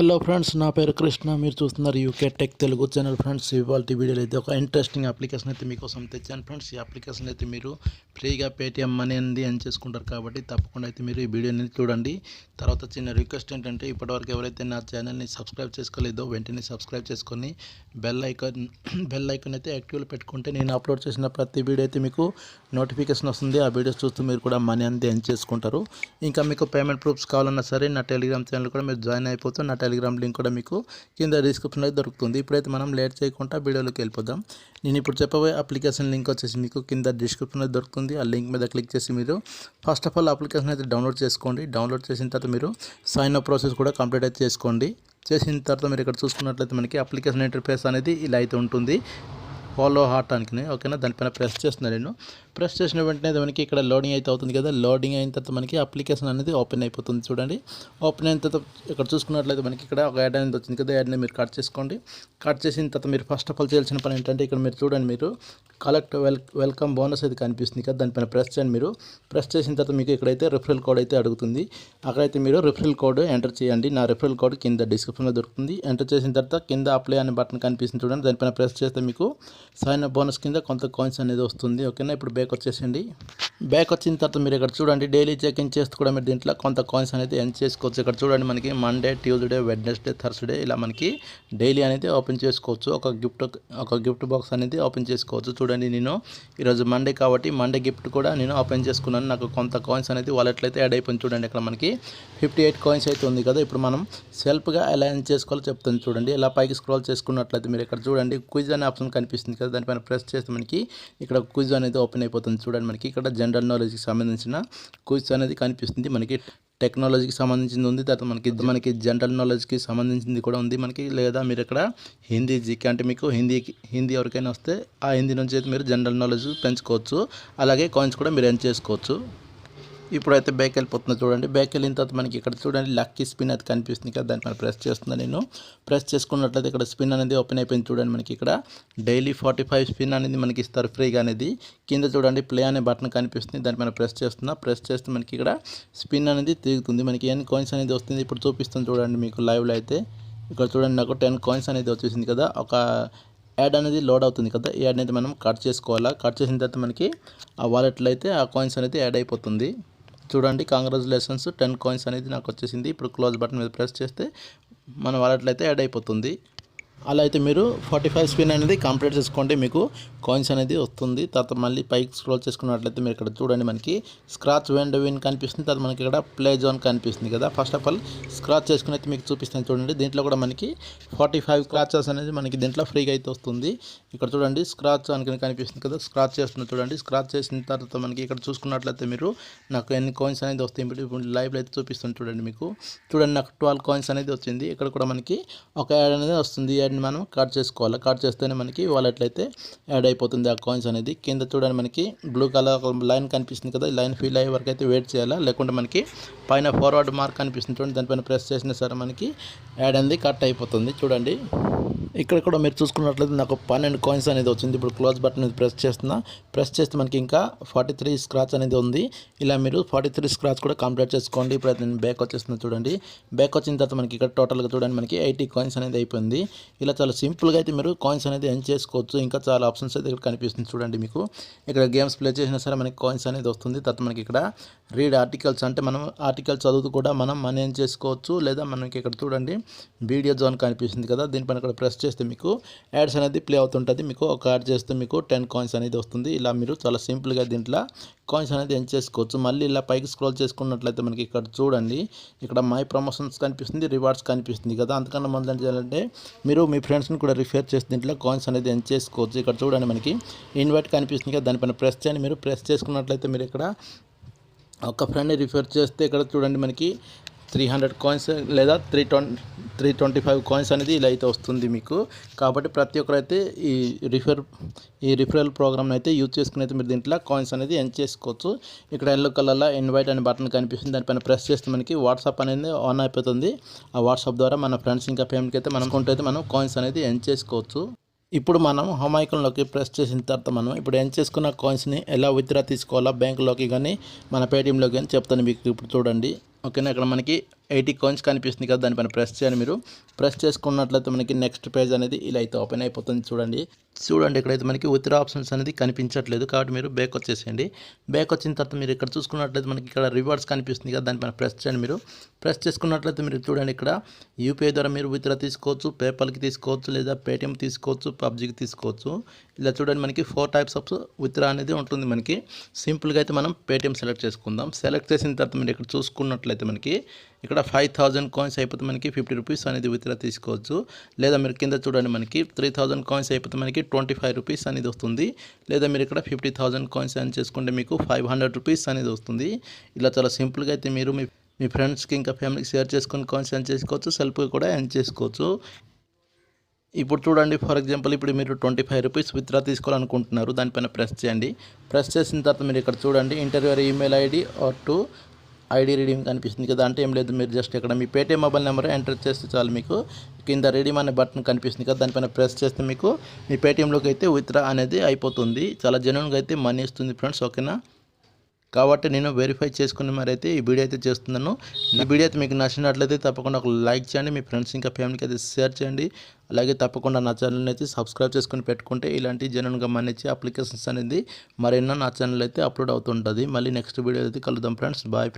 Hello friends, నా పేరు కృష్ణ. మీరు చూస్తున్నారు UK tech Telugu channel. Friends, ఇవాళ వీడియోలో అయితే ఒక ఇంట్రెస్టింగ్ అప్లికేషన్ అయితే మీకోసం తెచ్చాను. ఫ్రెండ్స్, ఈ అప్లికేషన్ అయితే మీరు ఫ్రీగా పేటిఎం మనీ అనేది ఎర్న్ చేసుకుంటారు కాబట్టి తప్పకుండా అయితే మీరు ఈ వీడియోని చూడండి. తర్వాత చిన్న రిక్వెస్ట్ ఏంటంటే, ఇప్పటివరకు ఎవరైతే నా ఛానల్ని సబ్స్క్రైబ్ చేసుకోలేదో వెంటనే సబ్స్క్రైబ్ చేసుకొని బెల్ ఐకాన్ అయితే యాక్టివ్లో పెట్టుకుంటే నేను అప్లోడ్ చేసిన ప్రతి వీడియో అయితే మీకు నోటిఫికేషన్ వస్తుంది. ఆ వీడియోస్ చూస్తూ మీరు కూడా మనీ అనేది ఎర్న్ చేసుకుంటారు. ఇంకా మీకు పేమెంట్ ప్రూఫ్స్ కావాలన్నా సరే నా టెలిగ్రామ్ ఛానల్ కూడా మీరు జాయిన్ అయిపోతే నా టెలిగ్రామ్ లింక్ కూడా మీకు కింద డిస్క్రిప్షన్లో దొరుకుతుంది. ఇప్పుడైతే మనం లేట్ చేయకుండా వీడియోలోకి వెళ్ళిపోదాం. నేను ఇప్పుడు చెప్పబోయే అప్లికేషన్ లింక్ వచ్చేసి మీకు కింద డిస్క్రిప్షన్లో దొరుకుతుంది. ఆ లింక్ మీద క్లిక్ చేసి మీరు ఫస్ట్ ఆఫ్ ఆల్ అప్లికేషన్ అయితే డౌన్లోడ్ చేసుకోండి. డౌన్లోడ్ చేసిన తర్వాత మీరు సైన్ అప్ ప్రాసెస్ కూడా కంప్లీట్ అయితే చేసుకోండి. చేసిన తర్వాత మీరు ఇక్కడ చూసుకున్నట్లయితే మనకి అప్లికేషన్ ఇంటర్ఫేస్ అనేది ఇలా అయితే ఉంటుంది. ఫాలో హార్ట్ అనుకుని ఓకేనా, దానిపైన ప్రెస్ చేస్తున్నాను. నేను ప్రెస్ చేసిన వెంటనే మనకి ఇక్కడ లోడింగ్ అయితే అవుతుంది కదా. లోడింగ్ అయిన తర్వాత మనకి అప్లికేషన్ అనేది ఓపెన్ అయిపోతుంది. చూడండి, ఓపెన్ అయిన తర్వాత ఇక్కడ చూసుకున్నట్లయితే మనకి ఇక్కడ ఒక యాడ్ అనేది వచ్చింది కదా. యాడ్ని మీరు కట్ చేసుకోండి. కట్ చేసిన తర్వాత మీరు ఫస్ట్ ఆఫ్ ఆల్ చేయాల్సిన పని ఏంటంటే, ఇక్కడ మీరు చూడండి, మీరు కలెక్ట్ వెల్కమ్ బోనస్ అయితే కనిపిస్తుంది కదా, దానిపైన ప్రెస్ చేయండి. మీరు ప్రెస్ చేసిన తర్వాత మీకు ఇక్కడైతే రిఫరల్ కోడ్ అయితే అడుగుతుంది. అక్కడైతే మీరు రిఫరల్ కోడ్ ఎంటర్ చేయండి. నా రిఫరల్ కోడ్ కింద డిస్క్రిప్షన్లో దొరుకుతుంది. ఎంటర్ చేసిన తర్వాత కింద అప్లై అనే బటన్ కనిపిస్తుంది చూడండి, దానిపైన ప్రెస్ చేస్తే మీకు సైన్ అప్ బోనస్ కింద కొంత కాయిన్స్ అనేది వస్తుంది. ఓకేనా, ఇప్పుడు బ్యాక్ వచ్చేసండి. బ్యాక్ వచ్చిన తర్వాత మీరు ఇక్కడ చూడండి, డైలీ చెక్ ఇన్ చేస్తూ కూడా మీరు దీంట్లో కొంత కాయిన్స్ అనేది ఎర్న్ చేసుకోవచ్చు. ఇక్కడ చూడండి, మనకి మండే, ట్యూస్డే, వెడ్నెస్డే, థర్స్డే ఇలా మనకి డైలీ అనేది ఓపెన్ చేసుకోవచ్చు. ఒక గిఫ్ట్ బాక్స్ అనేది ఓపెన్ చేసుకోవచ్చు. చూడండి, నేను ఈరోజు మండే కాబట్టి మండే గిఫ్ట్ కూడా నేను ఓపెన్ చేసుకున్నాను. నాకు కొంత కాయిన్స్ అనేది వాలెట్లో అయితే యాడ్ అయిపోయింది. చూడండి, ఇక్కడ మనకి 58 కాయిన్స్ అయితే ఉంది కదా. ఇప్పుడు మనం సెల్ఫ్గా ఎలా ఎర్న్ చేసుకోవాలో చెప్తాను చూడండి. ఇలా పైకి స్క్రోల్ చేసుకున్నట్లయితే మీరు ఇక్కడ చూడండి, క్విజ్ అనే ఆప్షన్ కనిపిస్తుంది కదా, దానిపైన ప్రెస్ చేస్తే మనకి ఇక్కడ క్విజ్ అనేది ఓపెన్ అయిపోతుంది. చూడండి, మనకి ఇక్కడ జనరల్ నాలెడ్జ్కి సంబంధించిన క్విజ్ అనేది కనిపిస్తుంది. మనకి టెక్నాలజీకి సంబంధించింది ఉంది, తర్వాత మనకి జనరల్ నాలెడ్జ్కి సంబంధించింది కూడా ఉంది మనకి. లేదా మీరు ఇక్కడ హిందీ జీకే అంటే మీకు హిందీ ఎవరికైనా వస్తే ఆ హిందీ నుంచి అయితే మీరు జనరల్ నాలెడ్జ్ పెంచుకోవచ్చు. అలాగే కాయిన్స్ కూడా మీరు ఎర్న్ చేసుకోవచ్చు. ఇప్పుడైతే బ్యాక్ వెళ్ళిపోతున్నా చూడండి. బ్యాక్ వెళ్ళిన తర్వాత మనకి ఇక్కడ చూడండి లక్కీ స్పిన్ అయితే కనిపిస్తుంది కదా, దాన్ని మనం ప్రెస్ చేస్తున్నాను. నేను ప్రెస్ చేసుకున్నట్లయితే ఇక్కడ స్పిన్ అనేది ఓపెన్ అయిపోయింది. చూడండి, మనకి ఇక్కడ డైలీ 45 స్పిన్ అనేది మనకి ఇస్తారు ఫ్రీగా అనేది. కింద చూడండి ప్లే అనే బటన్ కనిపిస్తుంది, దాన్ని మనం ప్రెస్ చేస్తున్నా. ప్రెస్ చేస్తే మనకి ఇక్కడ స్పిన్ అనేది తిరుగుతుంది. మనకి ఎన్ని కాయిన్స్ అనేది వస్తుంది ఇప్పుడు చూపిస్తాను చూడండి మీకు లైవ్లో అయితే. ఇక్కడ చూడండి, నాకు 10 కాయిన్స్ అనేది వచ్చేసింది కదా. ఒక యాడ్ అనేది లోడ్ అవుతుంది కదా, ఈ యాడ్ అనేది మనం కట్ చేసుకోవాలా. కట్ చేసిన తర్వాత మనకి ఆ వాలెట్లో అయితే ఆ కాయిన్స్ అనేది యాడ్ అయిపోతుంది. చూడండి, కంగ్రాచులేషన్స్ 10 కాయిన్స్ అనేది నాకు వచ్చేసింది. ఇప్పుడు క్లోజ్ బటన్ మీద ప్రెస్ చేస్తే మన వాలెట్లో అయితే యాడ్ అయిపోతుంది. అలా అయితే మీరు 45 స్పిన్ అనేది కంప్లీట్ చేసుకోండి, మీకు కాయిన్స్ అనేది వస్తుంది. తర్వాత మళ్ళీ పైకి స్క్రోల్ చేసుకున్నట్లయితే మీరు ఇక్కడ చూడండి, మనకి స్క్రాచ్ వెండ్ విన్ కనిపిస్తుంది. తర్వాత మనకి ఇక్కడ ప్లే జోన్ కనిపిస్తుంది కదా. ఫస్ట్ ఆఫ్ ఆల్ స్క్రాచ్ చేసుకుని అయితే మీకు చూపిస్తాను చూడండి. దీంట్లో కూడా మనకి 45 స్క్రాచెస్ అనేది మనకి దీంట్లో ఫ్రీగా అయితే వస్తుంది. ఇక్కడ చూడండి స్క్రాచ్ అనుకుని కనిపిస్తుంది కదా, స్క్రాచ్ చేస్తున్నా చూడండి. స్క్రాచ్ చేసిన తర్వాత మనకి ఇక్కడ చూసుకున్నట్లయితే మీరు నాకు ఎన్ని కాయిన్స్ అనేది వస్తాయి ఇప్పుడు లైవ్లో అయితే చూపిస్తాను చూడండి. మీకు చూడండి, నాకు 12 కాయిన్స్ అనేది వచ్చింది. ఇక్కడ కూడా మనకి ఒక యాడ్ అనేది వస్తుంది. మనం కట్ చేసుకోవాలి. కట్ చేస్తేనే మనకి వాలెట్లో అయితే యాడ్ అయిపోతుంది ఆ కాయిన్స్ అనేది. కింద చూడండి, మనకి బ్లూ కలర్ లైన్ కనిపిస్తుంది కదా, ఈ లైన్ ఫిల్ అయ్యే వరకు అయితే వెయిట్ చేయాలా, లేకుంటే మనకి పైన ఫార్వర్డ్ మార్క్ కనిపిస్తుంది చూడండి, దానిపైన ప్రెస్ చేసినా సరే మనకి యాడ్ అనేది కట్ అయిపోతుంది. చూడండి, ఇక్కడ కూడా మీరు చూసుకున్నట్లయితే నాకు 12 కాయిన్స్ అనేది వచ్చింది. ఇప్పుడు క్లోజ్ బటన్ మీద ప్రెస్ చేస్తున్నా. ప్రెస్ చేస్తే మనకి ఇంకా 43 స్క్రాచ్ అనేది ఉంది. ఇలా మీరు 43 స్క్రాచ్ కూడా కంప్లీట్ చేసుకోండి. ఇప్పుడు నేను బ్యాక్ వచ్చేస్తున్నా చూడండి. బ్యాక్ వచ్చిన తర్వాత మనకి ఇక్కడ టోటల్గా చూడండి, మనకి 80 కాయిన్స్ అనేది అయిపోయింది. ఇలా చాలా సింపుల్గా అయితే మీరు కాయిన్స్ అనేది ఎర్న్ చేసుకోవచ్చు. ఇంకా చాలా ఆప్షన్స్ అయితే ఇక్కడ కనిపిస్తుంది చూడండి. మీకు ఇక్కడ గేమ్స్ ప్లే చేసినా సరే మనకి కాయిన్స్ అనేది వస్తుంది. తర్వాత మనకి ఇక్కడ రీడ్ ఆర్టికల్స్ అంటే మనం ఆర్టికల్స్ చదువుతూ కూడా మనం మనీ ఎర్న్ చేసుకోవచ్చు. లేదా మనకి ఇక్కడ చూడండి వీడియో జోన్ కనిపిస్తుంది కదా, దీనిపైన ఇక్కడ ప్రెస్ చేస్తే మీకు యాడ్స్ అనేది ప్లే అవుతుంటుంది. మీకు ఒక యాడ్ చేస్తే మీకు 10 కాయిన్స్ అనేది వస్తుంది. ఇలా మీరు చాలా సింపుల్గా దీంట్లో కాయిన్స్ అనేది ఎర్న్ చేసుకోవచ్చు. మళ్ళీ ఇలా పైకి స్క్రోల్ చేసుకున్నట్లయితే మనకి ఇక్కడ చూడండి, ఇక్కడ మై ప్రమోషన్స్ కనిపిస్తుంది, రివార్డ్స్ కనిపిస్తుంది కదా. అందుకన్నా మనం ఏం చేయాలంటే మీరు మీ ఫ్రెండ్స్ని కూడా రిఫర్ చేసి దీంట్లో కాయిన్స్ అనేది ఎర్న్ చేసుకోవచ్చు. ఇక్కడ చూడండి, మనకి ఇన్వైట్ కనిపిస్తుంది కదా, దానిపైన ప్రెస్ చేయండి. మీరు ప్రెస్ చేసుకున్నట్లయితే మీరు ఇక్కడ ఒక ఫ్రెండ్ని రిఫర్ చేస్తే ఇక్కడ చూడండి, మనకి 300 కాయిన్స్ లేదా 325 కాయిన్స్ అనేది ఇలా అయితే వస్తుంది మీకు. కాబట్టి ప్రతి ఒక్కరైతే ఈ రిఫరల్ ప్రోగ్రామ్ అయితే యూజ్ చేసుకుని అయితే మీరు దీంట్లో కాయిన్స్ అనేది ఎర్న్ చేసుకోవచ్చు. ఇక్కడ ఎల్లో కలర్లో ఇన్వైట్ అనే బటన్ కనిపిస్తుంది, దానిపైన ప్రెస్ చేస్తే మనకి వాట్సాప్ అనేది ఆన్ అయిపోతుంది. ఆ వాట్సాప్ ద్వారా మన ఫ్రెండ్స్ ఇంకా ఫ్యామిలీకి అయితే మనం కాయిన్స్ అనేది ఎర్న్ చేసుకోవచ్చు. ఇప్పుడు మనం హోమ్ ఐకాన్లోకి ప్రెస్ చేసిన తర్వాత మనం ఇప్పుడు ఎర్న్ చేసుకున్న కాయిన్స్ని ఎలా విత్డ్రా తీసుకోవాలా బ్యాంకులోకి కానీ మన పేటిఎంలోకి కానీ చెప్తాను మీకు. ఇప్పుడు చూడండి, ఓకేనా, ఇక్కడ మనకి 80 కాయిన్స్ కనిపిస్తుంది కదా, దానిపైన ప్రెస్ చేయండి. మీరు ప్రెస్ చేసుకున్నట్లయితే మనకి నెక్స్ట్ పేజ్ అనేది ఇలా అయితే ఓపెన్ అయిపోతుంది. చూడండి ఇక్కడైతే మనకి విత్డ్రా ఆప్షన్స్ అనేది కనిపించట్లేదు, కాబట్టి మీరు బ్యాక్ వచ్చేసేయండి. బ్యాక్ వచ్చిన తర్వాత మీరు ఇక్కడ చూసుకున్నట్లయితే మనకి ఇక్కడ రివార్డ్స్ కనిపిస్తుంది కదా, దానిపైన ప్రెస్ చేయండి. మీరు ప్రెస్ చేసుకున్నట్లయితే మీరు చూడండి ఇక్కడ యూపీఐ ద్వారా మీరు విత్డ్రా తీసుకోవచ్చు, పేపాల్కి తీసుకోవచ్చు, లేదా పేటిఎం తీసుకోవచ్చు, పబ్జీకి తీసుకోవచ్చు. ఇలా చూడండి మనకి 4 టైప్స్ ఆఫ్ విత్డ్రా అనేది ఉంటుంది. మనకి సింపుల్గా అయితే మనం పేటిఎం సెలెక్ట్ చేసుకుందాం. సెలెక్ట్ చేసిన తర్వాత మీరు ఇక్కడ చూసుకున్నట్లయితే మనకి ఇక్కడ 5000 కాయిన్స్ అయిపోతే మనకి 50 రూపీస్ అనేది విత్డ్రా తీసుకోవచ్చు. లేదా మీరు కింద చూడండి మనకి 3000 కాయిన్స్ అయిపోతే మనకి 25 రూపీస్ అనేది వస్తుంది. లేదా మీరు ఇక్కడ 50,000 కాయిన్స్ అని చేసుకుంటే మీకు 500 రూపీస్ అనేది వస్తుంది. ఇలా చాలా సింపుల్గా అయితే మీరు మీ ఫ్రెండ్స్కి ఇంకా ఫ్యామిలీకి షేర్ చేసుకొని కాయిన్స్ ఎర్న్ చేసుకోవచ్చు, సెల్ఫ్గా కూడా ఎర్న్ చేసుకోవచ్చు. ఇప్పుడు చూడండి, ఫర్ ఎగ్జాంపుల్ ఇప్పుడు మీరు 25 రూపీస్ విత్డ్రా తీసుకోవాలనుకుంటున్నారు. దానిపైన ప్రెస్ చేయండి. ప్రెస్ చేసిన తర్వాత మీరు ఇక్కడ చూడండి enter your email ID are to ID redeem కనిపిస్తుంది కదా. అంటే ఏం లేదు, మీరు జస్ట్ ఇక్కడ మీ పేటిఎం మొబైల్ నెంబర్ ఎంటర్ చేస్తే చాలు, మీకు కింద రీడీమ్ అనే బటన్ కనిపిస్తుంది కదా, దానిపైన ప్రెస్ చేస్తే మీకు మీ పేటిఎంలోకి అయితే విత్డ్రా అనేది అయిపోతుంది. చాలా జెన్యూన్గా అయితే మనీ ఇస్తుంది ఫ్రెండ్స్, ఓకేనా. కాబట్టి నేను వెరిఫై చేసుకుని మరి అయితే ఈ వీడియో అయితే చేస్తున్నాను. ఈ వీడియో అయితే మీకు నచ్చినట్లయితే తప్పకుండా ఒక లైక్ చేయండి, మీ ఫ్రెండ్స్ ఇంకా ఫ్యామిలీకి అయితే షేర్ చేయండి. అలాగే తప్పకుండా నా ఛానల్ని అయితే సబ్స్క్రైబ్ చేసుకుని పెట్టుకుంటే ఇలాంటి జెన్యూన్గా మనీ ఇచ్చే అప్లికేషన్స్ అనేది మరెన్నో నా ఛానల్ అయితే అప్లోడ్ అవుతుంటుంది. మళ్ళీ నెక్స్ట్ వీడియో అయితే కలుద్దాం ఫ్రెండ్స్, బాయ్.